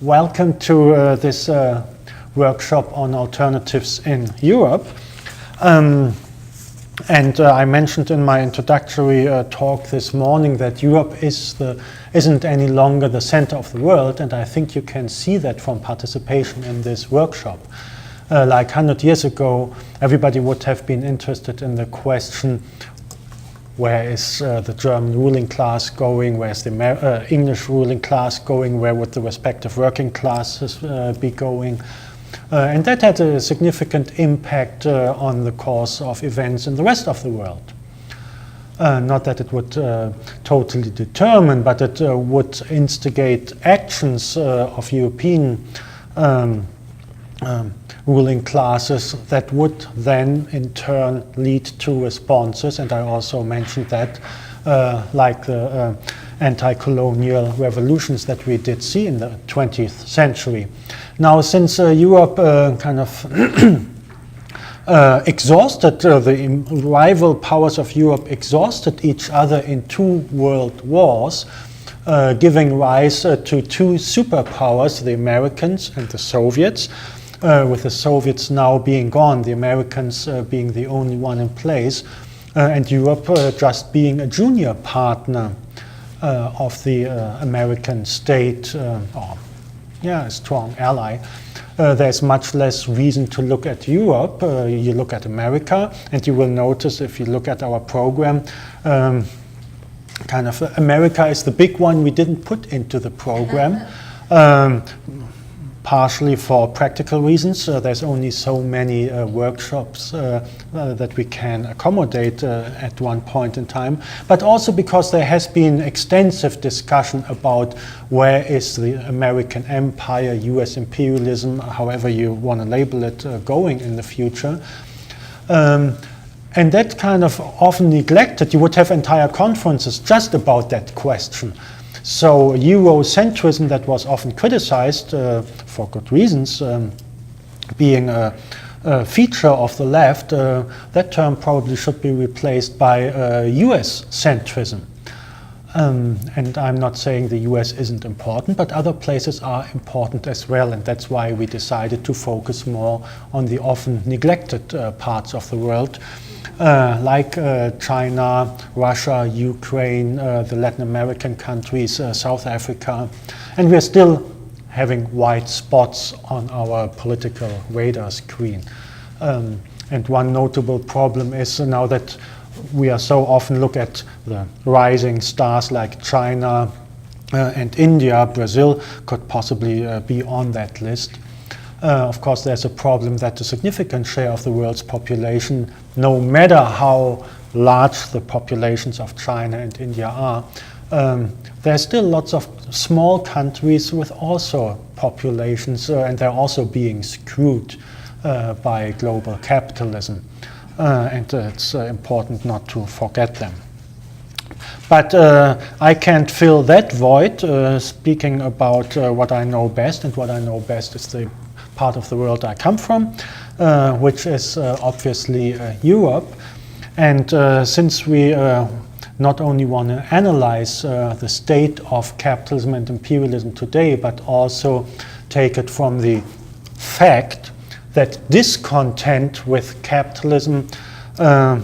Welcome to this workshop on alternatives in Europe. I mentioned in my introductory talk this morning that Europe isn't any longer the center of the world, and I think you can see that from participation in this workshop. Like 100 years ago, everybody would have been interested in the question, where is the German ruling class going? Where's the English ruling class going? Where would the respective working classes be going? And that had a significant impact on the course of events in the rest of the world. Not that it would totally determine, but it would instigate actions of European ruling classes that would then in turn lead to responses, and I also mentioned that, like the anti-colonial revolutions that we did see in the 20th century. Now, since Europe kind of exhausted, the rival powers of Europe exhausted each other in two world wars, giving rise to two superpowers, the Americans and the Soviets, with the Soviets now being gone, the Americans being the only one in place, and Europe just being a junior partner of the American state, a strong ally. There's much less reason to look at Europe. You look at America, and you will notice if you look at our program, kind of America is the big one we didn't put into the program. Partially for practical reasons. There's only so many workshops that we can accommodate at one point in time, but also because there has been extensive discussion about where is the American empire, US imperialism, however you want to label it, going in the future. And that kind of often neglected. You would have entire conferences just about that question. So Eurocentrism, that was often criticized for good reasons, being a feature of the left, that term probably should be replaced by US centrism. And I'm not saying the US isn't important, but other places are important as well, and that's why we decided to focus more on the often neglected parts of the world. Like China, Russia, Ukraine, the Latin American countries, South Africa, and we're still having white spots on our political radar screen. And one notable problem is now that we are so often look at the rising stars like China and India, Brazil could possibly be on that list. Of course, there's a problem that a significant share of the world's population, no matter how large the populations of China and India are, there's still lots of small countries with also populations, and they're also being screwed by global capitalism. And it's important not to forget them. But I can't fill that void speaking about what I know best, and what I know best is the part of the world I come from, which is obviously Europe. And since we not only want to analyze the state of capitalism and imperialism today, but also take it from the fact that discontent with capitalism,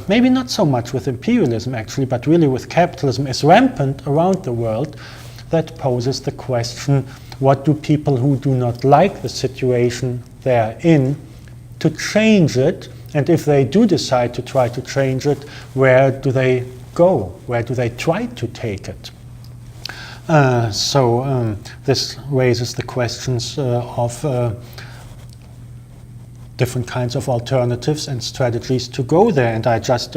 maybe not so much with imperialism actually, but really with capitalism, is rampant around the world, that poses the question, what do people who do not like the situation they're in to change it? And if they do decide to try to change it, where do they go? Where do they try to take it? So this raises the questions of different kinds of alternatives and strategies to go there. And I just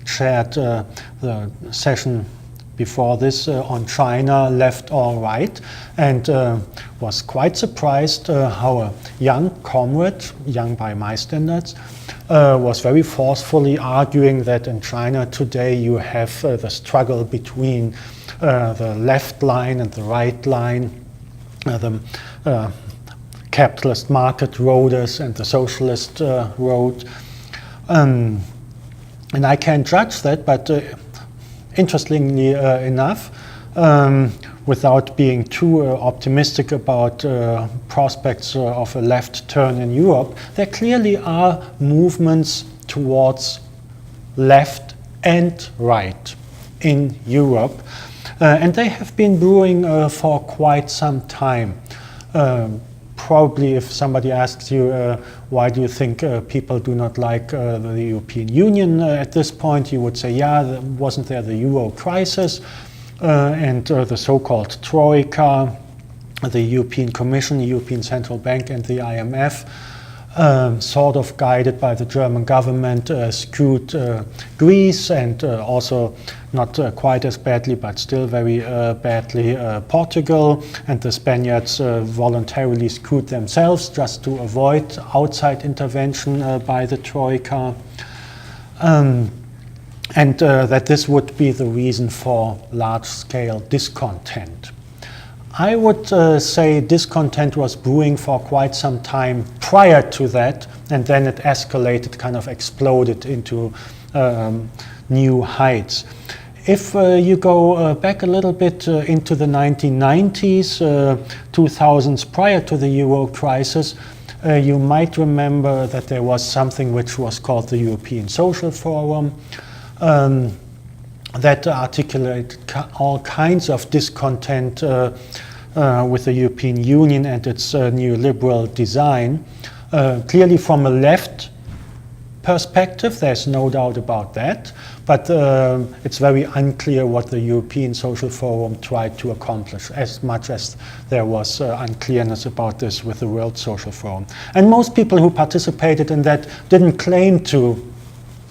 chaired the session before this on China, left or right, and was quite surprised how a young comrade, young by my standards, was very forcefully arguing that in China today you have the struggle between the left line and the right line, the capitalist market roaders and the socialist road. And I can't judge that, but interestingly enough, without being too optimistic about prospects of a left turn in Europe, there clearly are movements towards left and right in Europe. And they have been brewing for quite some time. Probably if somebody asks you, why do you think people do not like the European Union at this point, you would say, yeah, wasn't there the Euro crisis and the so-called Troika, the European Commission, the European Central Bank and the IMF, sort of guided by the German government, screwed Greece and also not quite as badly, but still very badly, Portugal, and the Spaniards voluntarily screwed themselves just to avoid outside intervention by the Troika, and that this would be the reason for large-scale discontent. I would say discontent was brewing for quite some time prior to that, and then it escalated, kind of exploded into new heights. If you go back a little bit into the 1990s, 2000s, prior to the Euro crisis, you might remember that there was something which was called the European Social Forum, that articulated all kinds of discontent with the European Union and its neoliberal design. Clearly from a left perspective, there's no doubt about that, but it's very unclear what the European Social Forum tried to accomplish, as much as there was unclearness about this with the World Social Forum. And most people who participated in that didn't claim to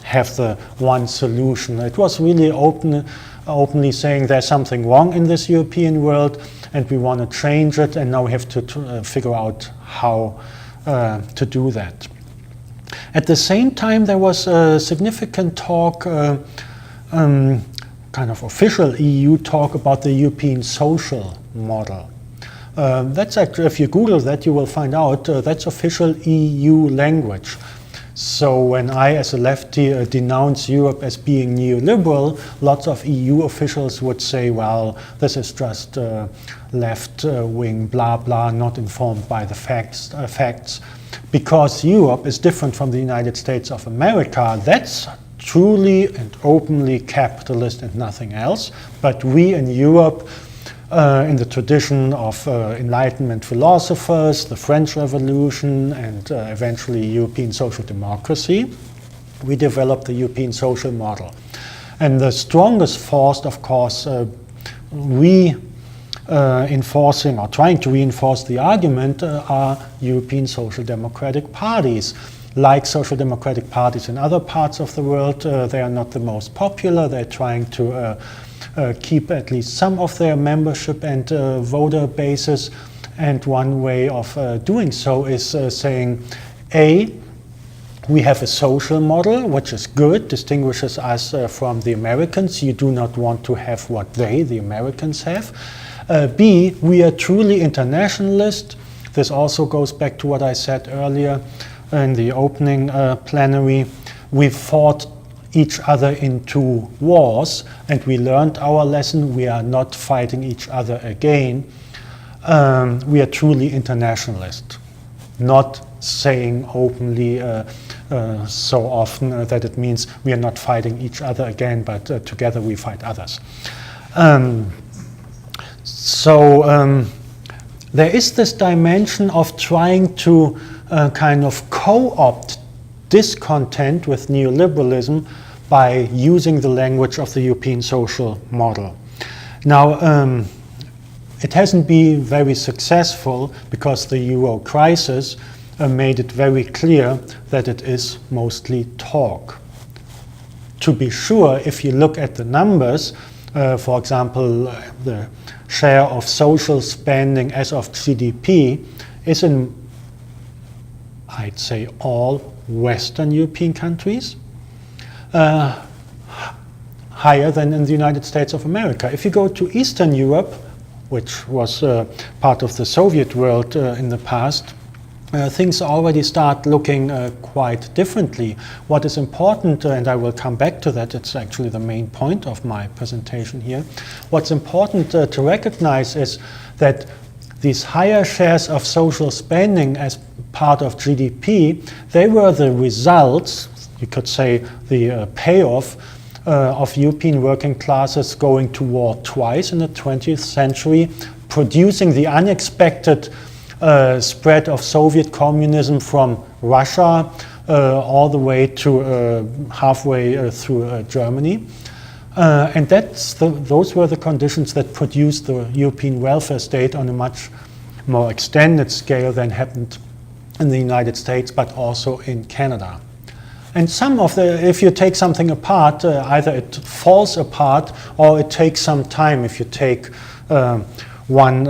have the one solution. It was really openly saying there's something wrong in this European world and we want to change it, and now we have to figure out how to do that. At the same time, there was significant talk, kind of official EU talk about the European social model. That's actually, if you Google that, you will find out that's official EU language. So when I, as a lefty, denounce Europe as being neoliberal, lots of EU officials would say, well, this is just left-wing blah blah, not informed by the facts. Because Europe is different from the United States of America, that's truly and openly capitalist and nothing else. But we in Europe, in the tradition of Enlightenment philosophers, the French Revolution, and eventually European social democracy, we developed the European social model. And the strongest force, of course, enforcing or trying to reinforce the argument are European social democratic parties. Like social democratic parties in other parts of the world, they are not the most popular. They're trying to keep at least some of their membership and voter bases. And one way of doing so is saying, A, we have a social model, which is good, distinguishes us from the Americans. You do not want to have what they, the Americans, have. B, we are truly internationalist. This also goes back to what I said earlier in the opening plenary. We fought each other in 2 wars, and we learned our lesson. We are not fighting each other again. We are truly internationalist, not saying openly so often that it means we are not fighting each other again, but together we fight others. So there is this dimension of trying to kind of co-opt discontent with neoliberalism by using the language of the European social model. Now, it hasn't been very successful because the Euro crisis made it very clear that it is mostly talk. To be sure, if you look at the numbers, for example, the share of social spending as of GDP is in, I'd say, all Western European countries, higher than in the United States of America. If you go to Eastern Europe, which was part of the Soviet world in the past, things already start looking quite differently. What is important, and I will come back to that, it's actually the main point of my presentation here. What's important to recognize is that these higher shares of social spending as part of GDP, they were the results, you could say the payoff, of European working classes going to war twice in the 20th century, producing the unexpected spread of Soviet communism from Russia all the way to halfway through Germany. And those were the conditions that produced the European welfare state on a much more extended scale than happened in the United States, but also in Canada. And if you take something apart, either it falls apart or it takes some time. If you take one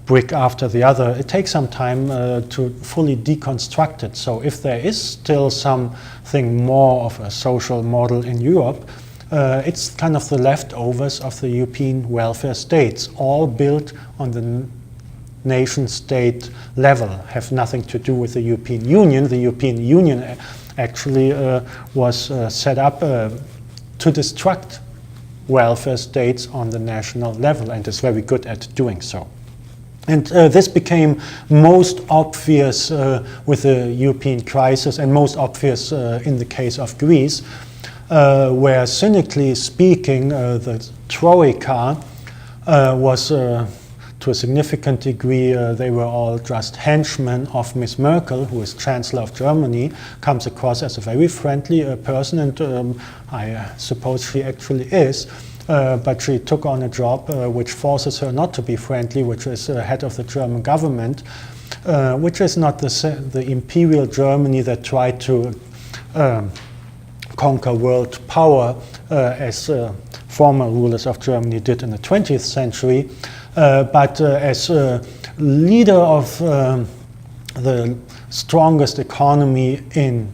brick after the other, it takes some time to fully deconstruct it. So if there is still something more of a social model in Europe, it's kind of the leftovers of the European welfare states, all built on the nation-state level, have nothing to do with the European Union. The European Union actually was set up to destruct welfare states on the national level, and is very good at doing so. And this became most obvious with the European crisis, and most obvious in the case of Greece, where, cynically speaking, the Troika was to a significant degree, they were all just henchmen of Miss Merkel, who is Chancellor of Germany, comes across as a very friendly person, and I suppose she actually is. But she took on a job which forces her not to be friendly, which is head of the German government, which is not the imperial Germany that tried to conquer world power as former rulers of Germany did in the 20th century. But as leader of the strongest economy in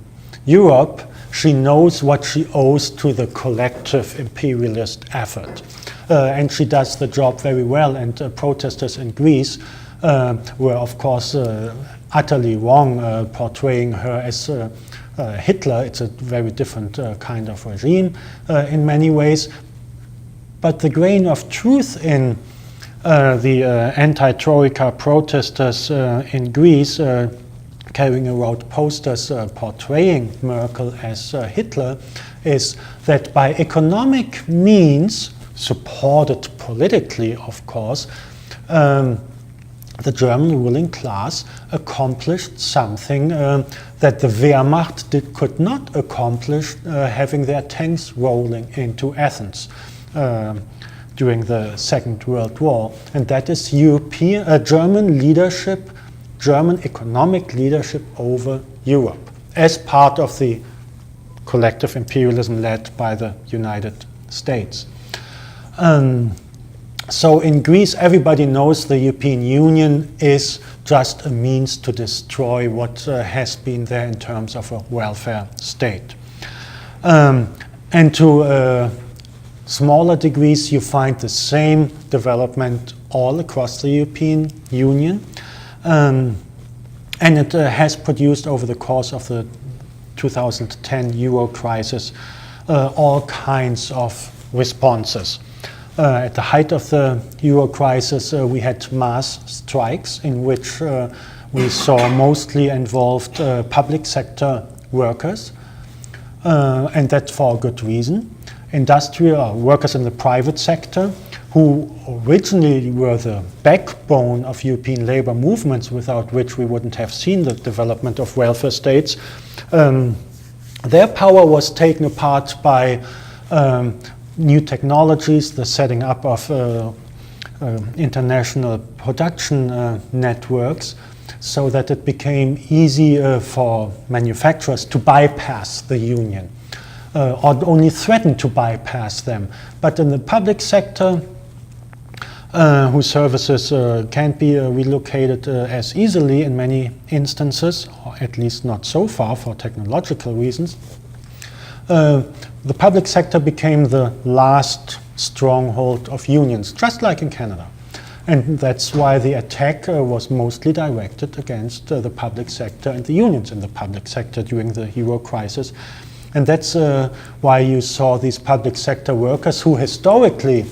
Europe, she knows what she owes to the collective imperialist effort. And she does the job very well, and protesters in Greece were, of course, utterly wrong portraying her as Hitler. It's a very different kind of regime in many ways. But the grain of truth in the anti-Troika protesters in Greece carrying around posters portraying Merkel as Hitler is that by economic means, supported politically, of course, the German ruling class accomplished something that the Wehrmacht could not accomplish, having their tanks rolling into Athens during the Second World War, and that is German leadership, German economic leadership over Europe, as part of the collective imperialism led by the United States. So in Greece, everybody knows the European Union is just a means to destroy what has been there in terms of a welfare state. And to smaller degrees, you find the same development all across the European Union. And it has produced over the course of the 2010 Euro crisis all kinds of responses. At the height of the Euro crisis, we had mass strikes in which we saw mostly involved public sector workers, and that for a good reason. Industrial workers in the private sector, who originally were the backbone of European labor movements, without which we wouldn't have seen the development of welfare states, their power was taken apart by new technologies, the setting up of international production networks, so that it became easy for manufacturers to bypass the union, or only threaten to bypass them. But in the public sector, whose services can't be relocated as easily in many instances, or at least not so far for technological reasons, the public sector became the last stronghold of unions, just like in Canada. And that's why the attack was mostly directed against the public sector and the unions in the public sector during the euro crisis. And that's why you saw these public sector workers who historically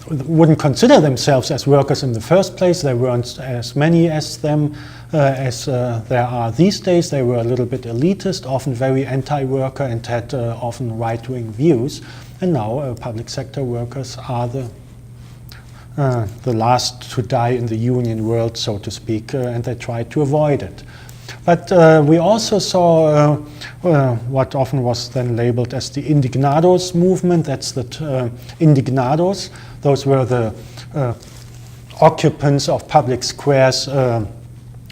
wouldn't consider themselves as workers in the first place. There weren't as many as them as there are these days. They were a little bit elitist, often very anti-worker, and had often right-wing views. And now public sector workers are the last to die in the union world, so to speak, and they try to avoid it. But we also saw what often was then labeled as the indignados movement. That's the indignados. Those were the occupants of public squares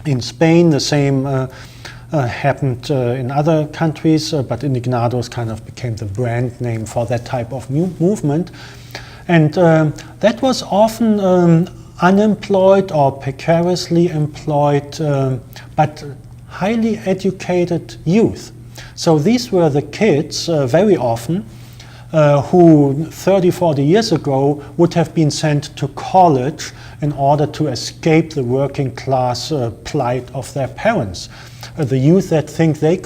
in Spain. The same happened in other countries, but indignados kind of became the brand name for that type of movement. And that was often unemployed or precariously employed, but highly educated youth. So these were the kids, very often, who 30, 40 years ago would have been sent to college in order to escape the working class plight of their parents. The youth that think they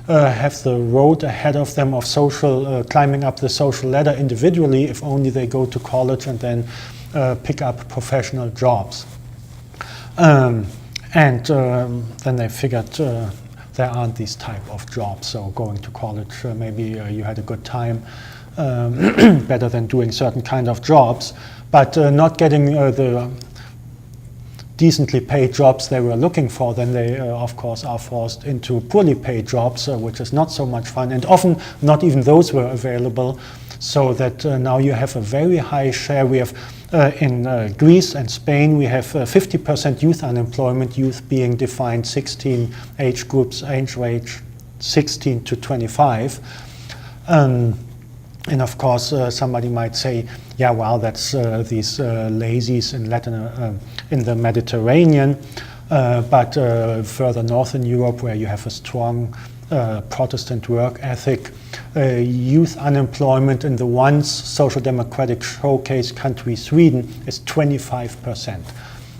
have the road ahead of them of social, climbing up the social ladder individually if only they go to college and then pick up professional jobs. And then they figured there aren't these type of jobs, so going to college, maybe you had a good time, better than doing certain kind of jobs, but not getting the decently paid jobs they were looking for, then they of course are forced into poorly paid jobs, which is not so much fun, and often not even those were available, so that now you have a very high share. We have in Greece and Spain, we have 50% youth unemployment, youth being defined 16 age groups, age range 16 to 25. And of course, somebody might say, yeah, well, that's these lazies in the Mediterranean, but further north in Europe, where you have a strong Protestant work ethic, youth unemployment in the once social democratic showcase country Sweden is 25%.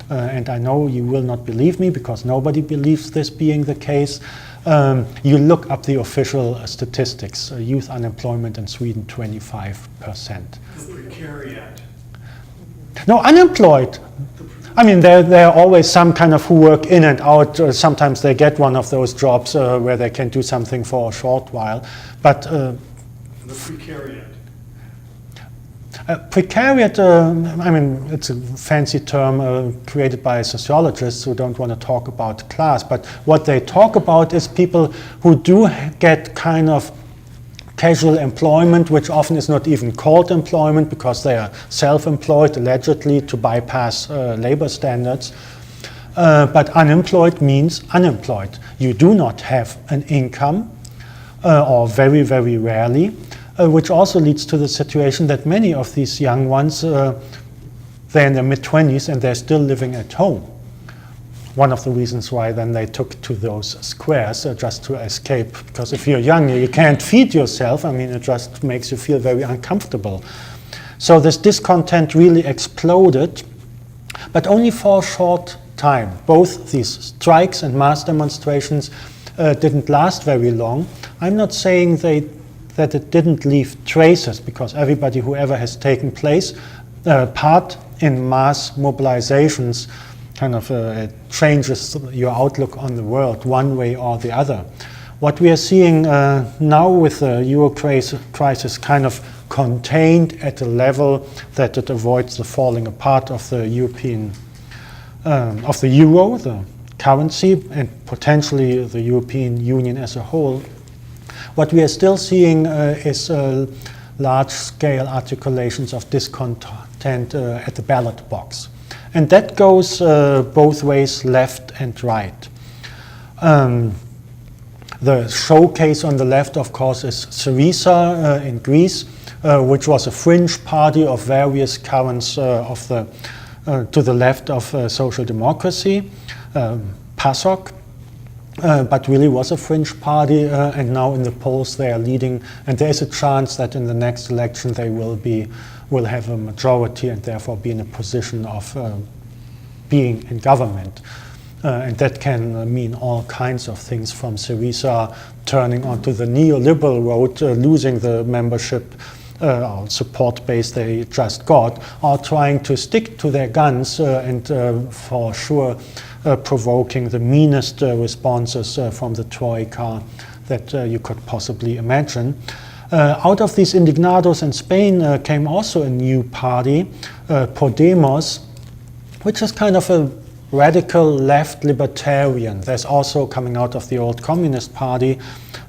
And I know you will not believe me, because nobody believes this being the case. You look up the official statistics, youth unemployment in Sweden, 25%. Precariat. No, unemployed. I mean, there are always some kind of who work in and out. Sometimes they get one of those jobs where they can do something for a short while. But The precariat. Precariat, I mean, it's a fancy term created by sociologists who don't want to talk about class, but what they talk about is people who do get kind of casual employment, which often is not even called employment because they are self-employed, allegedly, to bypass labor standards. But unemployed means unemployed. You do not have an income, or very, very rarely. Which also leads to the situation that many of these young ones, they're in their mid-20s and they're still living at home. One of the reasons why then they took to those squares just to escape, because if you're young, you can't feed yourself. I mean, it just makes you feel very uncomfortable. So this discontent really exploded, but only for a short time. Both these strikes and mass demonstrations didn't last very long. I'm not saying that it didn't leave traces, because everybody who ever has taken part in mass mobilizations kind of changes your outlook on the world one way or the other. What we are seeing now with the euro crisis kind of contained at a level that it avoids the falling apart of the of the euro, the currency, and potentially the European Union as a whole. What we are still seeing is large-scale articulations of discontent at the ballot box. And that goes both ways, left and right. The showcase on the left, of course, is Syriza in Greece, which was a fringe party of various currents to the left of social democracy, PASOK. But really was a fringe party, and now in the polls they are leading, and there is a chance that in the next election they will be will have a majority and therefore be in a position of being in government. And that can mean all kinds of things, from Syriza turning onto the neoliberal road, losing the membership or support base they just got, or trying to stick to their guns and for sure provoking the meanest responses from the Troika that you could possibly imagine. Out of these indignados in Spain came also a new party, Podemos, which is kind of a radical left libertarian. There's also, coming out of the old Communist Party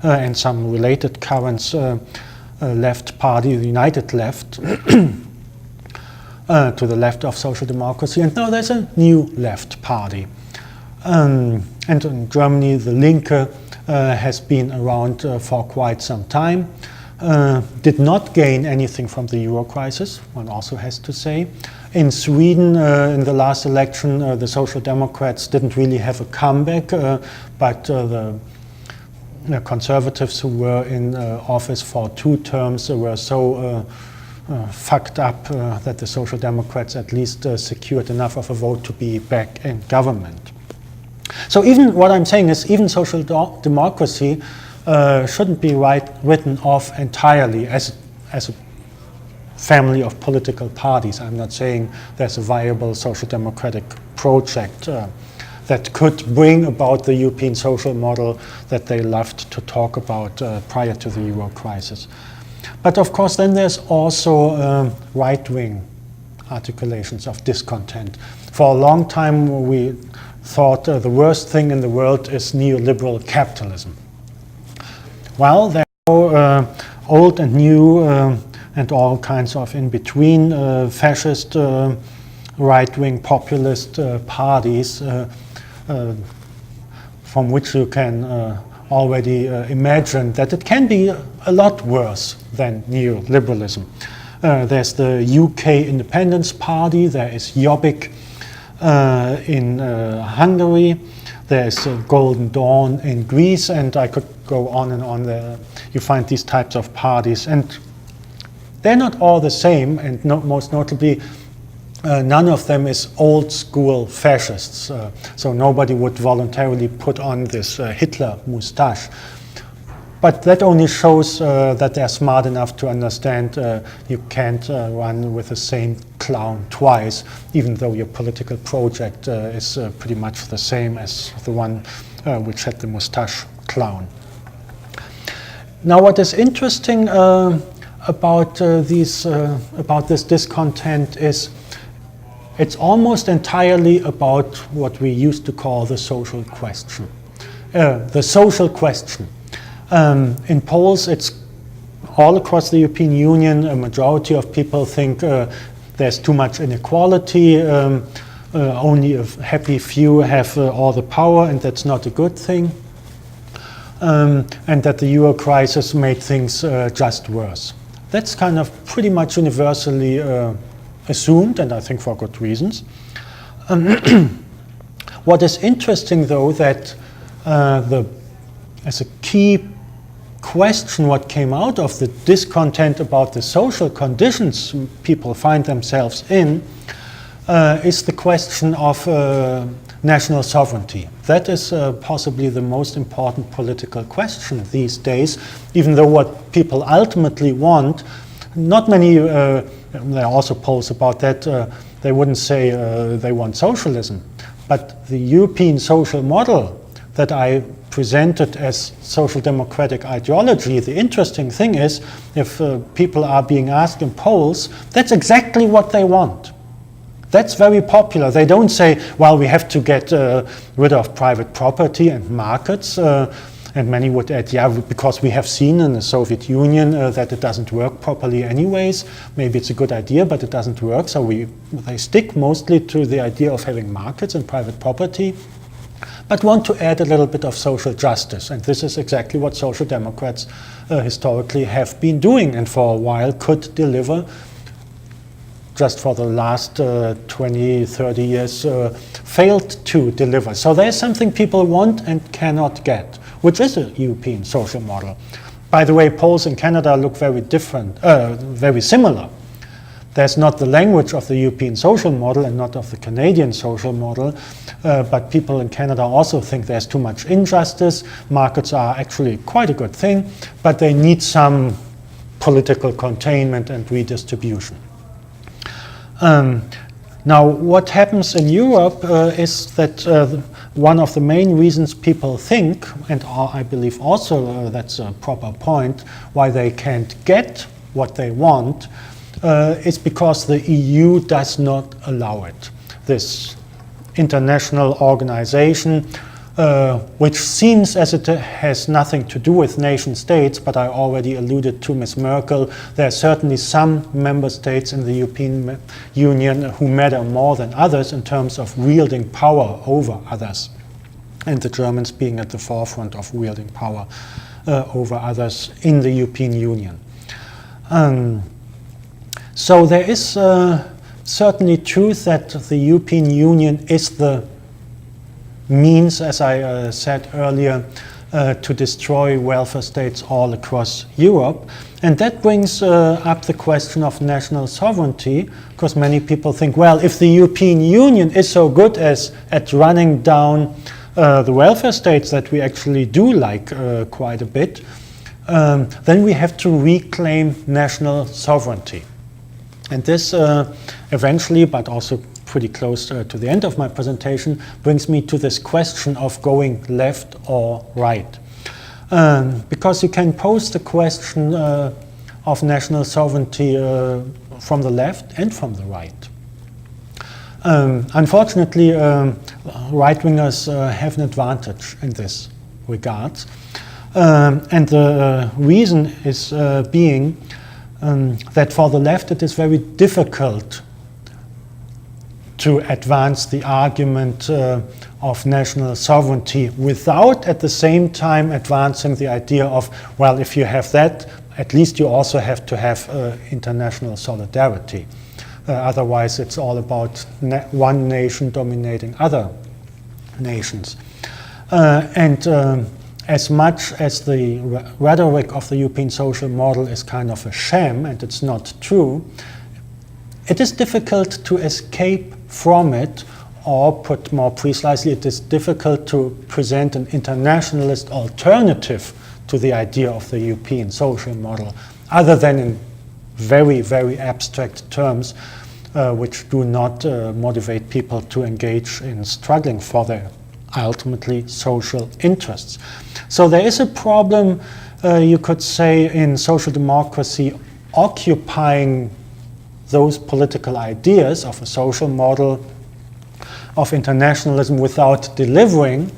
and some related currents, left party, the United Left, to the left of social democracy. And now there's a new left party. And in Germany, the Linke has been around for quite some time. Did not gain anything from the euro crisis, one also has to say. In Sweden, in the last election, the Social Democrats didn't really have a comeback, but the conservatives who were in office for 2 terms were so fucked up that the Social Democrats at least secured enough of a vote to be back in government. So even what I'm saying is, even social democracy shouldn't be written off entirely as a family of political parties. I'm not saying there's a viable social democratic project that could bring about the European social model that they loved to talk about prior to the euro crisis. But of course, then there's also right-wing articulations of discontent. For a long time, we thought the worst thing in the world is neoliberal capitalism. Well, there are old and new and all kinds of in-between fascist, right-wing populist parties from which you can already imagine that it can be a lot worse than neoliberalism. There's the UK Independence Party, there is Jobbik in Hungary, there's Golden Dawn in Greece, and I could go on and on there. You find these types of parties, and they're not all the same, and most notably, none of them is old school fascists. So nobody would voluntarily put on this Hitler moustache. But that only shows that they're smart enough to understand you can't run with the same clown twice, even though your political project is pretty much the same as the one which had the moustache clown. Now, what is interesting about this discontent is it's almost entirely about what we used to call the social question. The social question. In polls, it's all across the European Union, a majority of people think there's too much inequality, only a happy few have all the power, and that's not a good thing, and that the euro crisis made things just worse. That's kind of pretty much universally assumed, and I think for good reasons. What is interesting, though, that as a key question, what came out of the discontent about the social conditions people find themselves in is the question of national sovereignty. That is possibly the most important political question these days, even though what people ultimately want, not many, there are also polls about that, they wouldn't say they want socialism, but the European social model that I presented as social democratic ideology, the interesting thing is, if people are being asked in polls, that's exactly what they want. That's very popular. They don't say, well, we have to get rid of private property and markets, and many would add, yeah, because we have seen in the Soviet Union that it doesn't work properly anyways. Maybe it's a good idea, but it doesn't work, so they stick mostly to the idea of having markets and private property, but want to add a little bit of social justice. And this is exactly what social democrats historically have been doing, and for a while could deliver. Just for the last 20, 30 years, failed to deliver. So there's something people want and cannot get, which is a European social model. By the way, polls in Canada look very different, very similar. There's not the language of the European social model and not of the Canadian social model, but people in Canada also think there's too much injustice. Markets are actually quite a good thing, but they need some political containment and redistribution. Now, what happens in Europe is that one of the main reasons people think, and I believe also that's a proper point, why they can't get what they want, is because the EU does not allow it. This international organization, which seems as it has nothing to do with nation states, but I already alluded to Ms. Merkel. There are certainly some member states in the European Union who matter more than others in terms of wielding power over others, and the Germans being at the forefront of wielding power over others in the European Union. So there is certainly truth that the European Union is the means, as I said earlier, to destroy welfare states all across Europe. And that brings up the question of national sovereignty, because many people think, well, if the European Union is so good at running down the welfare states that we actually do like quite a bit, then we have to reclaim national sovereignty. And this eventually, but also pretty close to the end of my presentation, brings me to this question of going left or right. Because you can pose the question of national sovereignty from the left and from the right. Unfortunately, right-wingers have an advantage in this regard. And the reason is being that for the left it is very difficult to advance the argument of national sovereignty without at the same time advancing the idea of, well, if you have that, at least you also have to have international solidarity. Otherwise it's all about one nation dominating other nations. As much as the rhetoric of the European social model is kind of a sham and it's not true, it is difficult to escape from it, or put more precisely, it is difficult to present an internationalist alternative to the idea of the European social model, other than in very, very abstract terms, which do not motivate people to engage in struggling for their ultimately social interests. So there is a problem, you could say, in social democracy occupying those political ideas of a social model of internationalism without delivering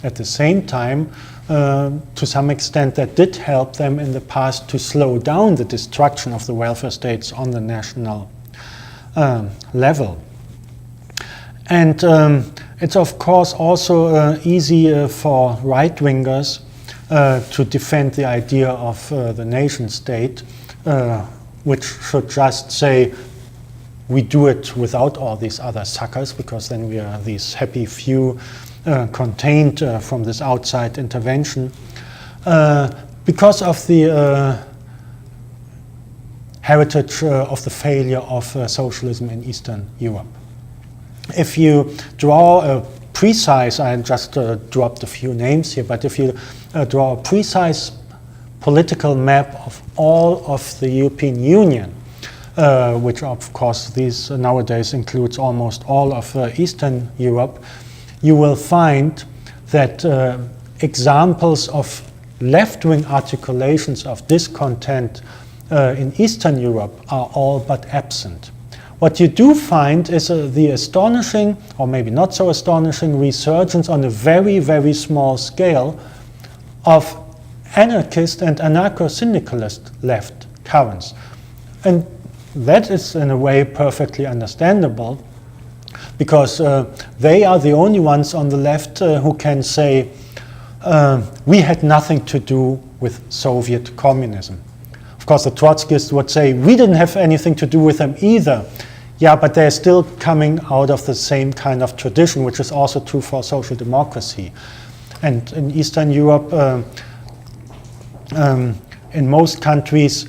at the same time. To some extent that did help them in the past to slow down the destruction of the welfare states on the national level. And it's of course also easy for right-wingers to defend the idea of the nation state, which should just say we do it without all these other suckers, because then we are these happy few contained from this outside intervention, because of the heritage of the failure of socialism in Eastern Europe. If you draw a precise, I just dropped a few names here, but if you draw a precise political map of all of the European Union, which of course these nowadays includes almost all of Eastern Europe, you will find that examples of left-wing articulations of discontent in Eastern Europe are all but absent. What you do find is the astonishing, or maybe not so astonishing, resurgence on a very, very small scale of anarchist and anarcho-syndicalist left currents. And that is in a way perfectly understandable, because they are the only ones on the left who can say, we had nothing to do with Soviet communism. Of course, the Trotskyists would say, we didn't have anything to do with them either. Yeah, but they're still coming out of the same kind of tradition, which is also true for social democracy. And in Eastern Europe, in most countries,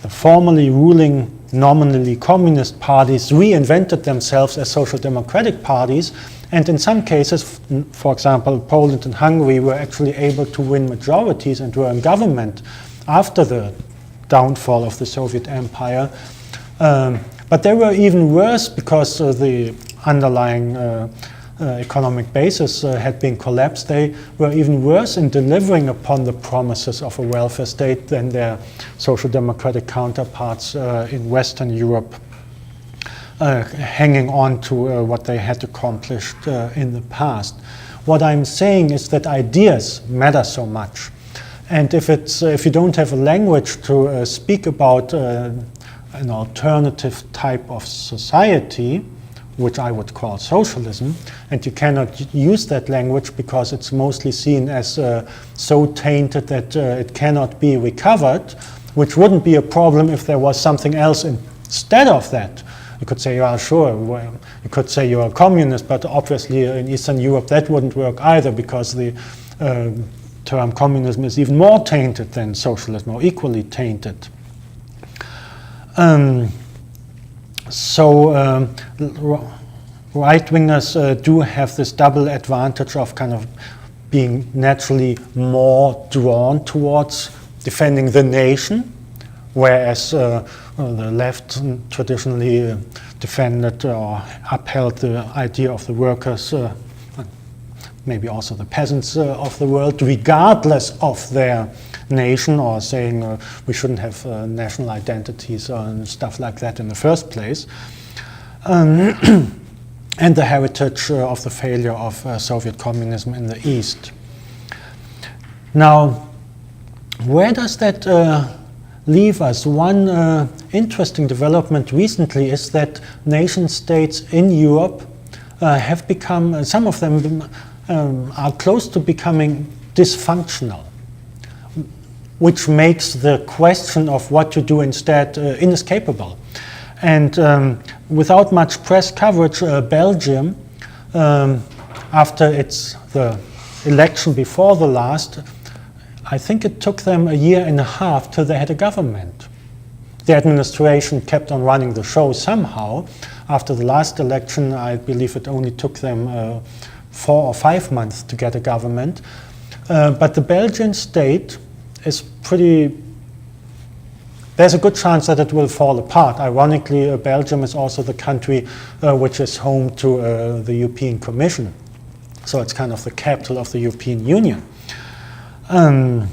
the formerly ruling nominally communist parties reinvented themselves as social democratic parties, and in some cases, for example, Poland and Hungary were actually able to win majorities and were in government after the downfall of the Soviet Empire. But they were even worse because the underlying economic basis had been collapsed. They were even worse in delivering upon the promises of a welfare state than their social democratic counterparts in Western Europe, hanging on to what they had accomplished in the past. What I'm saying is that ideas matter so much. And if you don't have a language to speak about an alternative type of society, which I would call socialism, and you cannot use that language because it's mostly seen as so tainted that it cannot be recovered, which wouldn't be a problem if there was something else instead of that. You could say, yeah, sure, well, you could say you're a communist, but obviously in Eastern Europe that wouldn't work either because the term communism is even more tainted than socialism, or equally tainted. Right-wingers do have this double advantage of kind of being naturally more drawn towards defending the nation, whereas the left traditionally defended or upheld the idea of the workers, maybe also the peasants of the world, regardless of their nation, or saying we shouldn't have national identities and stuff like that in the first place. And the heritage of the failure of Soviet communism in the East. Now, where does that leave us? One interesting development recently is that nation states in Europe have become, some of them are close to becoming dysfunctional, which makes the question of what to do instead inescapable. And without much press coverage, Belgium, after the election before the last, I think it took them 1.5 years till they had a government. The administration kept on running the show somehow. After the last election, I believe it only took them 4 or 5 months to get a government. But the Belgian state is there's a good chance that it will fall apart. Ironically, Belgium is also the country which is home to the European Commission. So it's kind of the capital of the European Union. And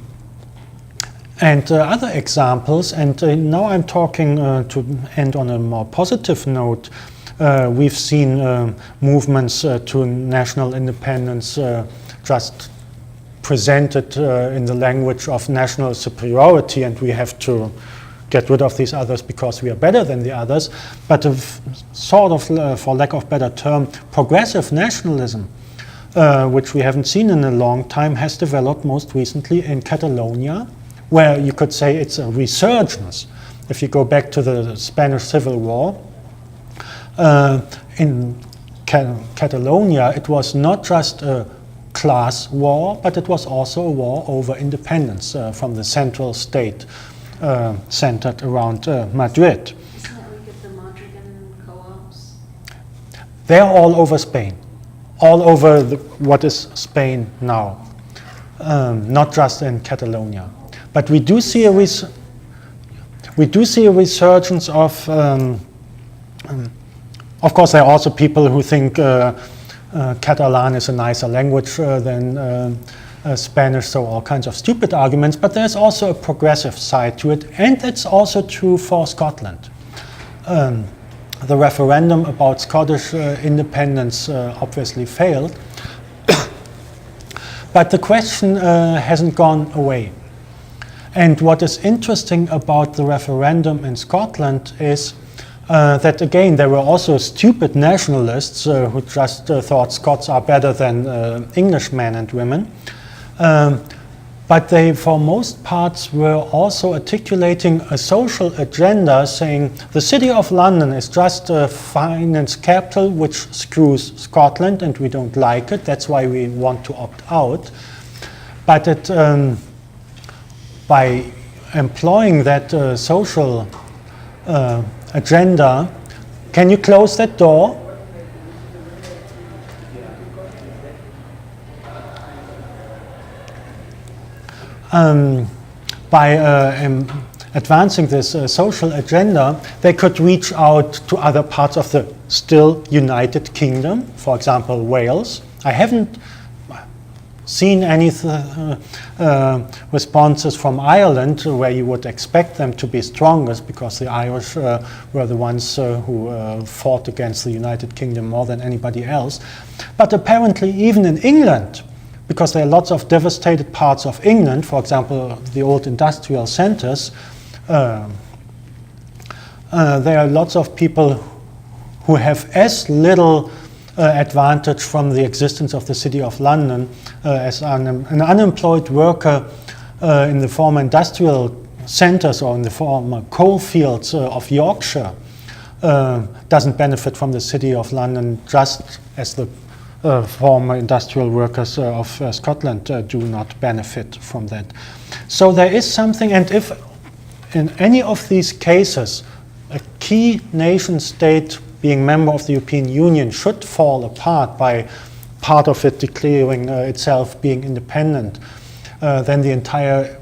other examples, and now I'm talking to end on a more positive note. We've seen movements to national independence just presented in the language of national superiority, and we have to get rid of these others because we are better than the others. But sort of, for lack of better term, progressive nationalism, which we haven't seen in a long time, has developed most recently in Catalonia, where you could say it's a resurgence. If you go back to the Spanish Civil War, in Catalonia, it was not just a class war, but it was also a war over independence from the central state centered around Madrid. Isn't that where you get the Madrigan co-ops? They're all over Spain, all over what is Spain now, not just in Catalonia. But we do see a resurgence of course, there are also people who think Catalan is a nicer language than Spanish, so all kinds of stupid arguments, but there's also a progressive side to it, and that's also true for Scotland. The referendum about Scottish independence obviously failed, but the question hasn't gone away. And what is interesting about the referendum in Scotland is that, again, there were also stupid nationalists who just thought Scots are better than Englishmen and women. But they, for most parts, were also articulating a social agenda, saying the City of London is just a finance capital which screws Scotland, and we don't like it. That's why we want to opt out. But it, by employing that social agenda. Can you close that door? By advancing this social agenda, they could reach out to other parts of the still United Kingdom, for example, Wales. I haven't seen any responses from Ireland where you would expect them to be strongest, because the Irish were the ones who fought against the United Kingdom more than anybody else. But apparently even in England, because there are lots of devastated parts of England, for example, the old industrial centers, there are lots of people who have as little advantage from the existence of the City of London as an unemployed worker in the former industrial centers or in the former coal fields of Yorkshire doesn't benefit from the City of London, just as the former industrial workers of Scotland do not benefit from that. So there is something, and if in any of these cases a key nation state being member of the European Union should fall apart by part of it declaring itself being independent, then the entire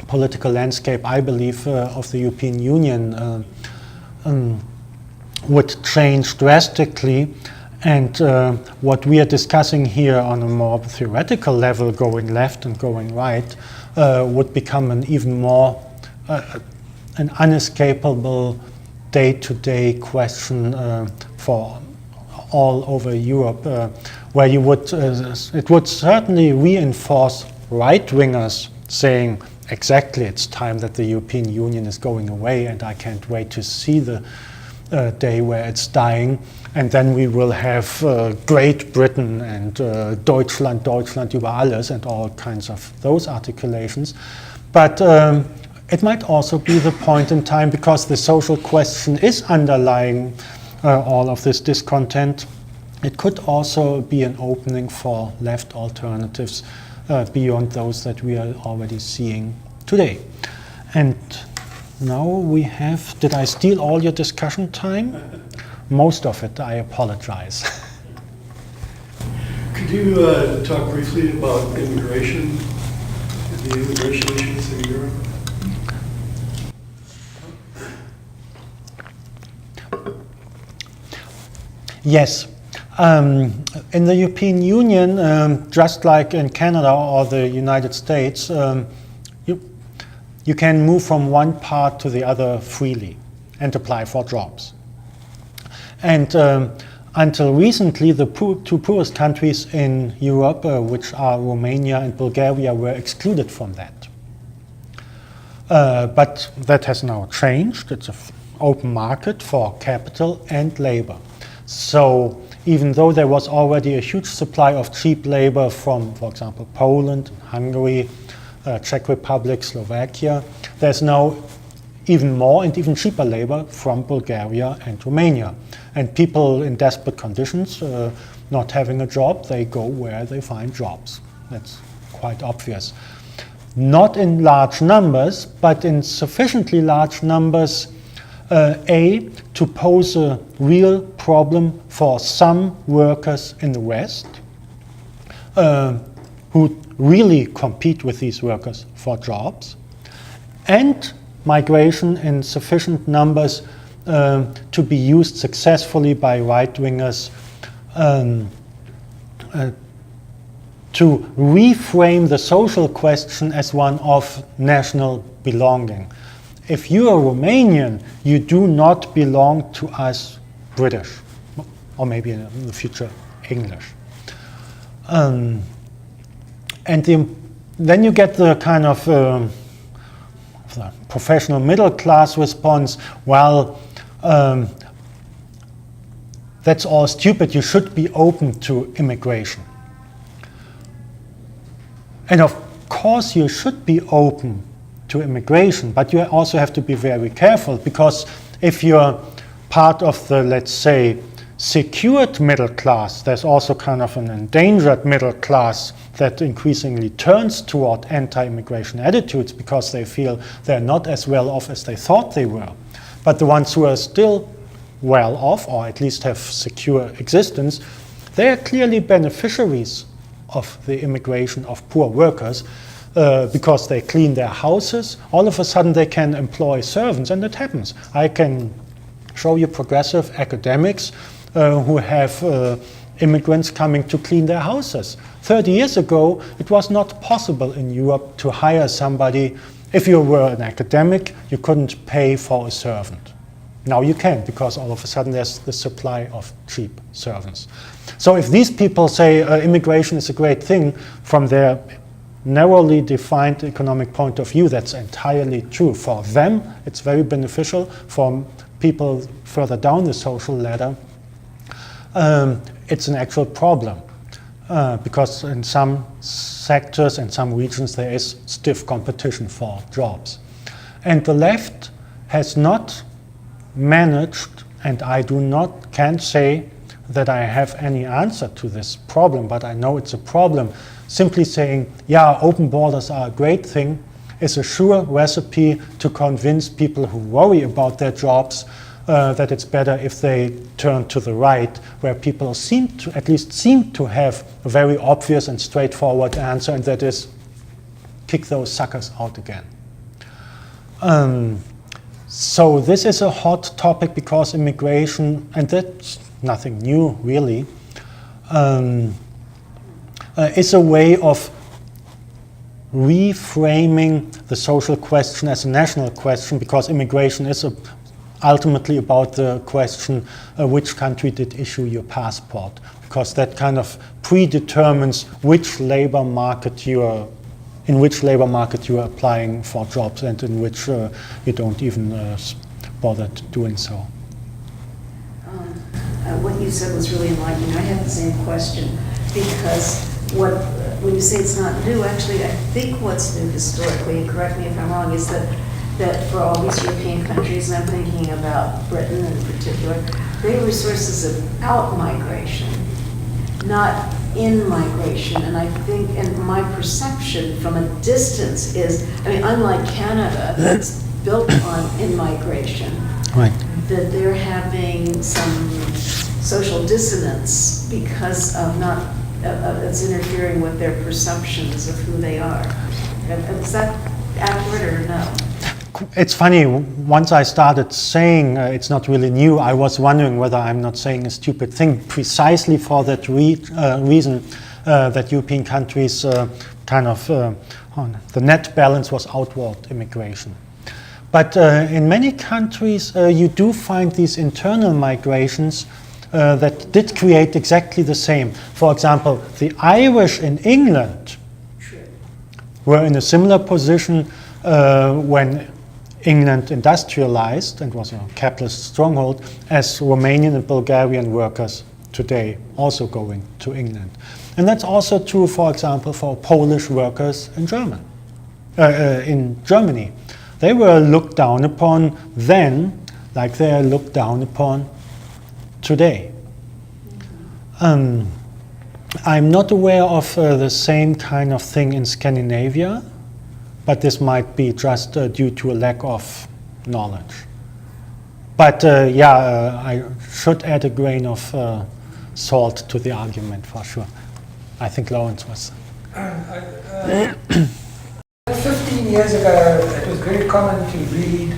political landscape, I believe, of the European Union would change drastically. And what we are discussing here on a more theoretical level, going left and going right, would become an even more an unescapable day-to-day question for all over Europe, where you would it would certainly reinforce right-wingers saying, exactly, it's time that the European Union is going away, and I can't wait to see the day where it's dying. And then we will have Great Britain and Deutschland, Deutschland über alles, and all kinds of those articulations. But it might also be the point in time, because the social question is underlying all of this discontent. It could also be an opening for left alternatives beyond those that we are already seeing today. And now we have, did I steal all your discussion time? Most of it, I apologize. Could you talk briefly about immigration, the immigration issues in Europe? Yes. In the European Union, just like in Canada or the United States, you can move from one part to the other freely and apply for jobs. And until recently, the two poorest countries in Europe, which are Romania and Bulgaria, were excluded from that. But that has now changed. It's an open market for capital and labor. So even though there was already a huge supply of cheap labor from, for example, Poland, Hungary, Czech Republic, Slovakia, there's now even more and even cheaper labor from Bulgaria and Romania. And people in desperate conditions, not having a job, they go where they find jobs. That's quite obvious. Not in large numbers, but in sufficiently large numbers, to pose a real problem for some workers in the West, who really compete with these workers for jobs, and migration in sufficient numbers to be used successfully by right-wingers to reframe the social question as one of national belonging. If you are Romanian, you do not belong to us British, or maybe in the future English. And then you get the kind of the professional middle class response, well, that's all stupid, you should be open to immigration. And of course you should be open to immigration, but you also have to be very careful, because if you're part of the, let's say, secured middle class, there's also kind of an endangered middle class that increasingly turns toward anti-immigration attitudes because they feel they're not as well off as they thought they were. But the ones who are still well off, or at least have secure existence, they are clearly beneficiaries of the immigration of poor workers because they clean their houses. All of a sudden they can employ servants, and it happens. I can show you progressive academics who have immigrants coming to clean their houses. 30 years ago, it was not possible in Europe to hire somebody. If you were an academic, you couldn't pay for a servant. Now you can, because all of a sudden there's the supply of cheap servants. So if these people say immigration is a great thing, from their narrowly defined economic point of view, that's entirely true. For them, it's very beneficial. For people further down the social ladder, it's an actual problem. Because in some sectors and some regions there is stiff competition for jobs. And the left has not managed, and I can't say that I have any answer to this problem, but I know it's a problem. Simply saying, yeah, open borders are a great thing is a sure recipe to convince people who worry about their jobs that it's better if they turn to the right, where people at least seem to have a very obvious and straightforward answer, and that is kick those suckers out again. So this is a hot topic because immigration, and that's nothing new really, is a way of reframing the social question as a national question, because immigration is ultimately about the question, which country did issue your passport, because that kind of predetermines which labor market in which labor market you are applying for jobs, and in which you don't even bother doing so. What you said was really enlightening. I have the same question, because when you say it's not new, actually I think what's new historically, and correct me if I'm wrong, is that for all these European countries, and I'm thinking about Britain in particular, they were sources of out-migration, not in-migration. And I think, and my perception from a distance is, unlike Canada, that's built on in-migration, Right. that they're having some social dissonance because of it's interfering with their perceptions of who they are. Is that accurate or no? It's funny, once I started saying it's not really new, I was wondering whether I'm not saying a stupid thing, precisely for that reason that European countries the net balance was outward immigration. But in many countries you do find these internal migrations that did create exactly the same. For example, the Irish in England were in a similar position when England industrialized and was a capitalist stronghold, as Romanian and Bulgarian workers today also going to England. And that's also true, for example, for Polish workers in Germany. They were looked down upon then like they are looked down upon today. I'm not aware of the same kind of thing in Scandinavia, but this might be just due to a lack of knowledge. But I should add a grain of salt to the argument for sure. I think Lawrence was. 15 years ago, it was very common to read,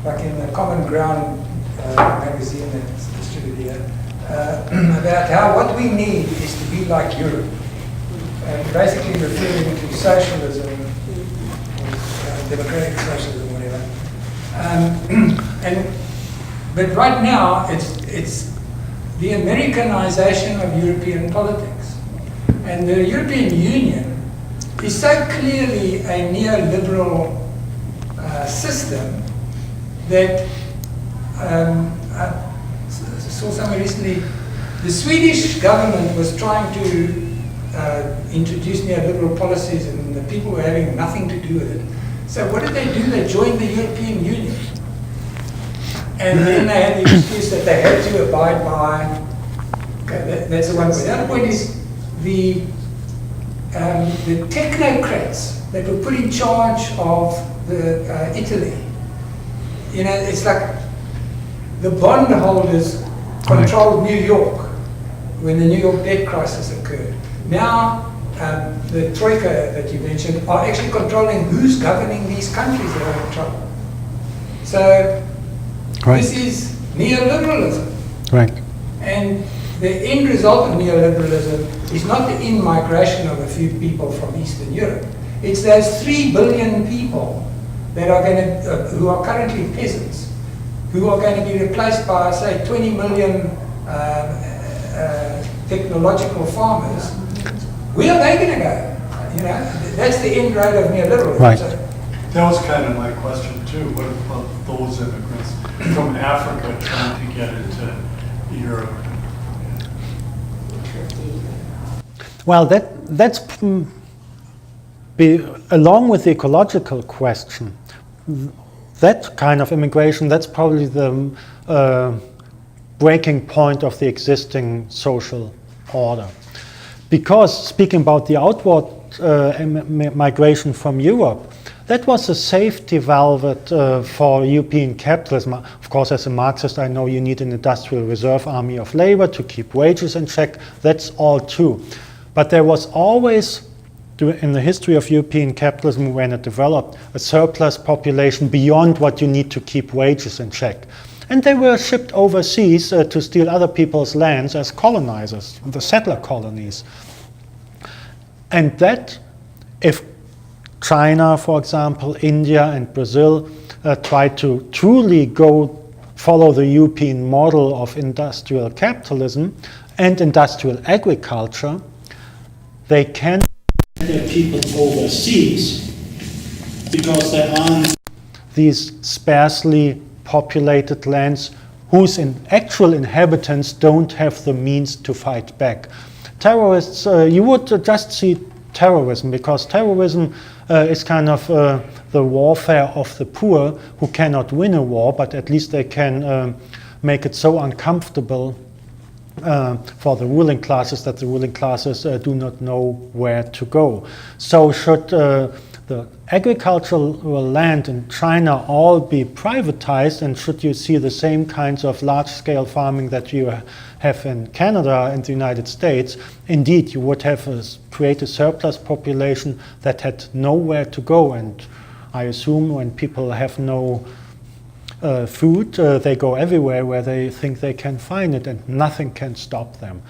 like in the Common Ground magazine that's distributed here, about what we need is to be like Europe. Basically referring to socialism, democratic socialism, whatever. But right now, it's the Americanization of European politics. And the European Union is so clearly a neoliberal system that I saw somewhere recently, the Swedish government was trying to introduce neoliberal policies, and the people were having nothing to do with it. So what did they do? They joined the European Union. And then they had the excuse that they had to abide by, okay, that's the one point. The other point is the technocrats that were put in charge of Italy. You know, it's like the bondholders controlled New York when the New York debt crisis occurred. Now, the Troika that you mentioned are actually controlling who's governing these countries that are in trouble. So, this is neoliberalism. Right. And the end result of neoliberalism is not the in-migration of a few people from Eastern Europe. It's those 3 billion people that are going to, who are currently peasants, who are going to be replaced by, say, 20 million technological farmers. Where are they going to go? You know, that's the end road of neoliberalism. Right. So, That was kind of my question too. What about those immigrants from Africa trying to get into Europe? Well, that's along with the ecological question. That kind of immigration, that's probably the breaking point of the existing social order. Because speaking about the outward migration from Europe, that was a safety valve for European capitalism. Of course, as a Marxist, I know you need an industrial reserve army of labor to keep wages in check. That's all true. But there was always, in the history of European capitalism, when it developed, a surplus population beyond what you need to keep wages in check. And they were shipped overseas to steal other people's lands as colonizers, the settler colonies. And that, if China, for example, India and Brazil try to truly follow the European model of industrial capitalism and industrial agriculture, they can send their people overseas because there aren't these sparsely populated lands whose actual inhabitants don't have the means to fight back. Terrorists, you would just see terrorism, because terrorism is kind of the warfare of the poor who cannot win a war, but at least they can make it so uncomfortable for the ruling classes that the ruling classes do not know where to go. So should the agricultural land in China all be privatized, and should you see the same kinds of large-scale farming that you have in Canada and the United States, indeed you would have create a surplus population that had nowhere to go. And I assume when people have no food, they go everywhere where they think they can find it, and nothing can stop them.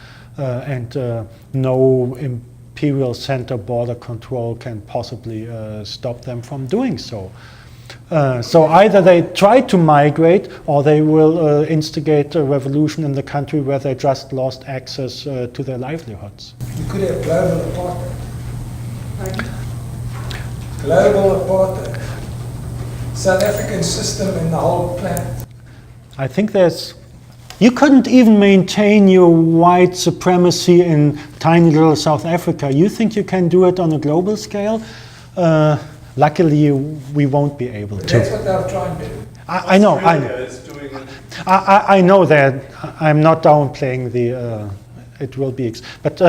No imperial center border control can possibly stop them from doing so. So either they try to migrate, or they will instigate a revolution in the country where they just lost access to their livelihoods. you could have global apartheid. Pardon? Global apartheid. South African system and the whole planet. I think you couldn't even maintain your white supremacy in tiny little South Africa. You think you can do it on a global scale? Luckily, we won't be able to. That's what they're trying to do. I know. Australia is doing it. I know that. I'm not downplaying it will be. But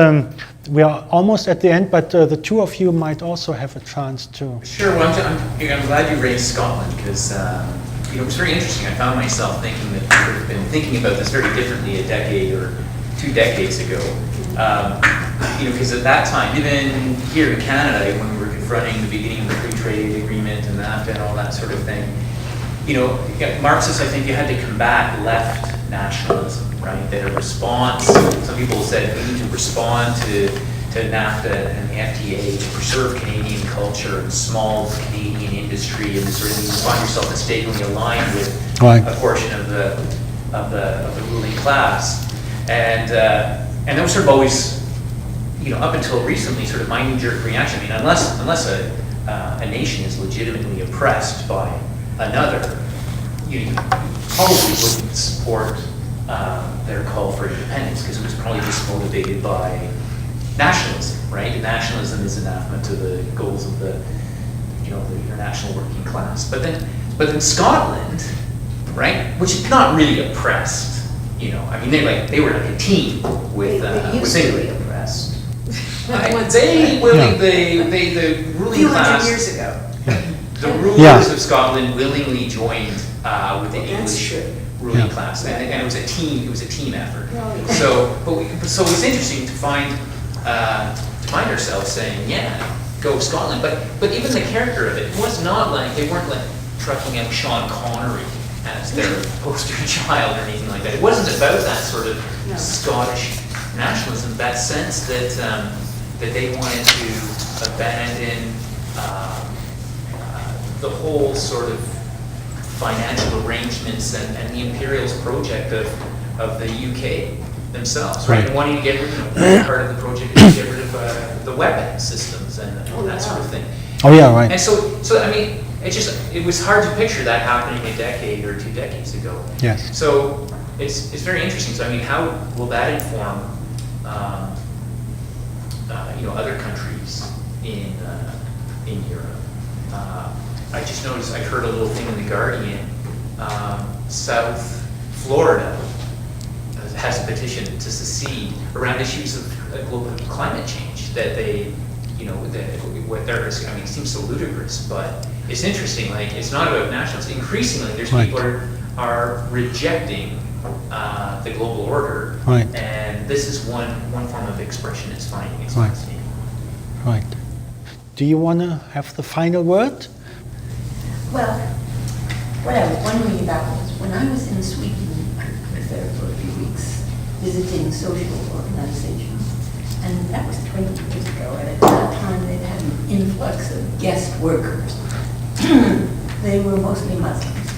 we are almost at the end, but the two of you might also have a chance to. Sure. Well, I'm glad you raised Scotland, because it was very interesting. I found myself thinking that people have been thinking about this very differently a decade or 2 decades ago. Because at that time, even here in Canada, when we were confronting the beginning of the free trade agreement and NAFTA and all that sort of thing, Marxists, I think, you had to combat left nationalism, right? That a response, some people said we need to respond to NAFTA and the FTA to preserve Canadian culture and small Canadian industry, and sort of you find yourself mistakenly aligned with a portion of the ruling class. And that was sort of always, up until recently, sort of my knee-jerk reaction. I mean, unless a nation is legitimately oppressed by another, you probably wouldn't support their call for independence, because it was probably just motivated by nationalism, right? And nationalism is anathema to the goals of the international working class. But then Scotland, right, which is not really oppressed, they were like a team with They used to be England. oppressed. The ruling A few class. hundred years ago. The rulers of Scotland willingly joined with the That's English true. ruling Yeah. class, and it was a team. It was a team effort. Oh, yeah. So it's interesting to find ourselves saying, yeah, go Scotland. But even the character of it was not like they weren't like trucking out Sean Connery as their poster child or anything like that. It wasn't about that sort of No. Scottish nationalism, that sense that that they wanted to abandon the whole sort of financial arrangements and the imperialist project of the UK themselves, right? Right. And wanting to get rid of part of the project is to get rid of the weapon systems and that sort of thing. Oh yeah, right. And so I mean, it was hard to picture that happening a decade or 2 decades ago. Yes. So it's very interesting. So I mean, how will that inform other countries in Europe? I just noticed, I heard a little thing in The Guardian, South Florida has a petition to secede around issues of global climate change, that they, what they're, I mean, it seems so ludicrous, but it's interesting, like, it's not about nationalism. Increasingly, there's Right. people are rejecting the global order, Right. and this is one form of expression it's finding its Right. fascinating. Right. Do you want to have the final word? Well, what I was wondering about was when I was in Sweden, I was there for a few weeks visiting social organizations, and that was 20 years ago, and at that time they'd had an influx of guest workers. They were mostly Muslims,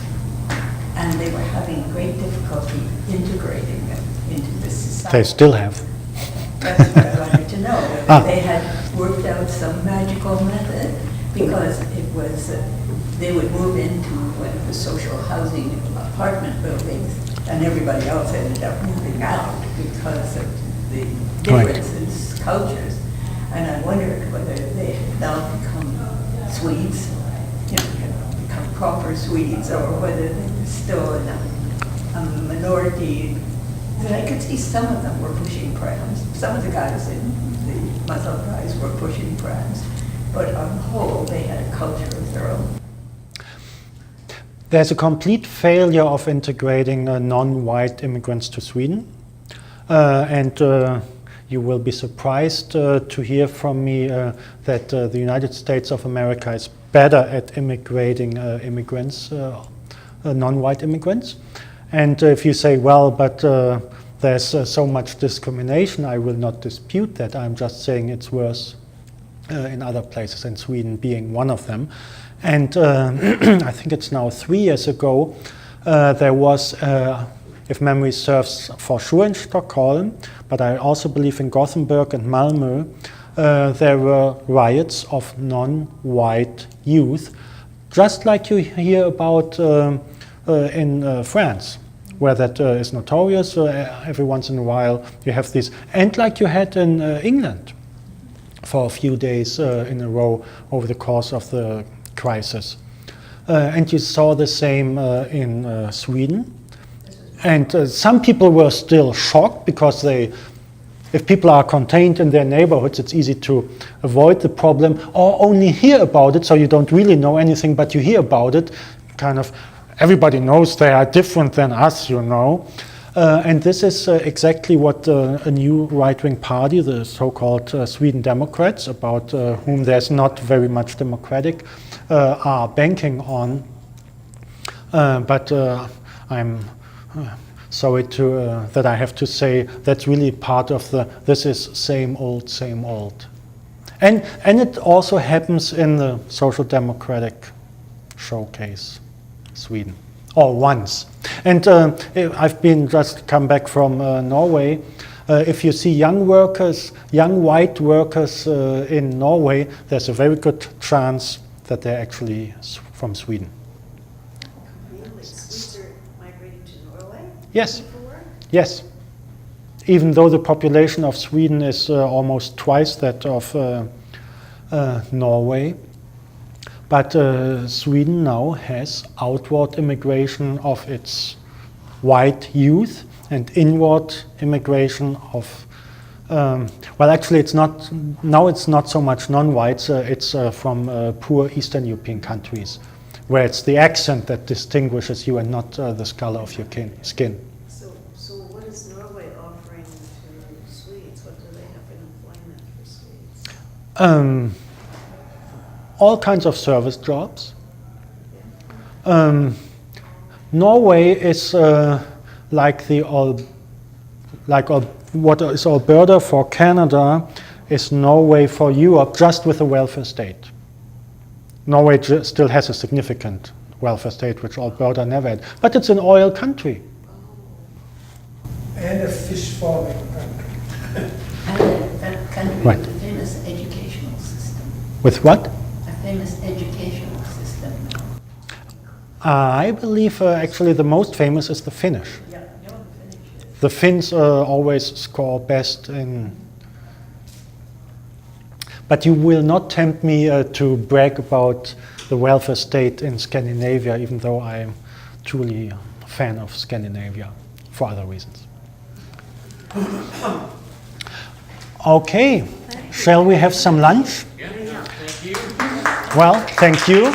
and they were having great difficulty integrating them into this society. They still have. That's what I wanted to know, whether Ah. they had worked out some magical method, because it was, they would move into one of the social housing apartment buildings, and everybody else ended up moving out because of the differences, cultures. And I wondered whether they had now become Swedes, had become proper Swedes, or whether they were still in a minority. And I could see some of them were pushing prams. Some of the guys, the Muslim guys, were pushing prams. But on the whole, they had a culture of their own. There's a complete failure of integrating non-white immigrants to Sweden. And you will be surprised to hear from me that the United States of America is better at immigrating immigrants, non-white immigrants. And if you say, well, but there's so much discrimination, I will not dispute that. I'm just saying it's worse in other places, and Sweden being one of them. And I think it's now 3 years ago, there was, if memory serves, for sure in Stockholm, but I also believe in Gothenburg and Malmö, there were riots of non-white youth, just like you hear about in France, where that is notorious. Every once in a while you have this, and like you had in England for a few days in a row over the course of the crisis. And you saw the same in Sweden. And some people were still shocked because if people are contained in their neighborhoods, it's easy to avoid the problem or only hear about it, so you don't really know anything, but you hear about it. Kind of, everybody knows they are different than us, and this is exactly what a new right-wing party, the so-called Sweden Democrats, about whom there's not very much democratic, are banking on. But I'm sorry that I have to say that's really part of this is same old, same old. And it also happens in the Social Democratic showcase, Sweden, or once. And I've just come back from Norway. If you see young white workers in Norway, there's a very good chance that they're actually from Sweden. Really? Swedes are migrating to Norway? Yes. For work? Yes. Even though the population of Sweden is almost twice that of Norway. But Sweden now has outward immigration of its white youth and inward immigration of, well, actually it's not so much non-whites, it's from poor Eastern European countries, where it's the accent that distinguishes you and not the color of your skin. So what is Norway offering to Swedes? What do they have in employment for Swedes? All kinds of service jobs. Norway is what is Alberta for Canada is Norway for Europe, just with a welfare state. Norway still has a significant welfare state, which Alberta never had, but it's an oil country. And a fish farming country. And that country Right. with a famous educational system. With what? A famous educational system. I believe actually the most famous is the Finnish. Yeah, the Finnish. The Finns always score best in. But you will not tempt me to brag about the welfare state in Scandinavia, even though I'm truly a fan of Scandinavia for other reasons. Okay, shall we have some lunch? Yeah, thank you. Well, thank you.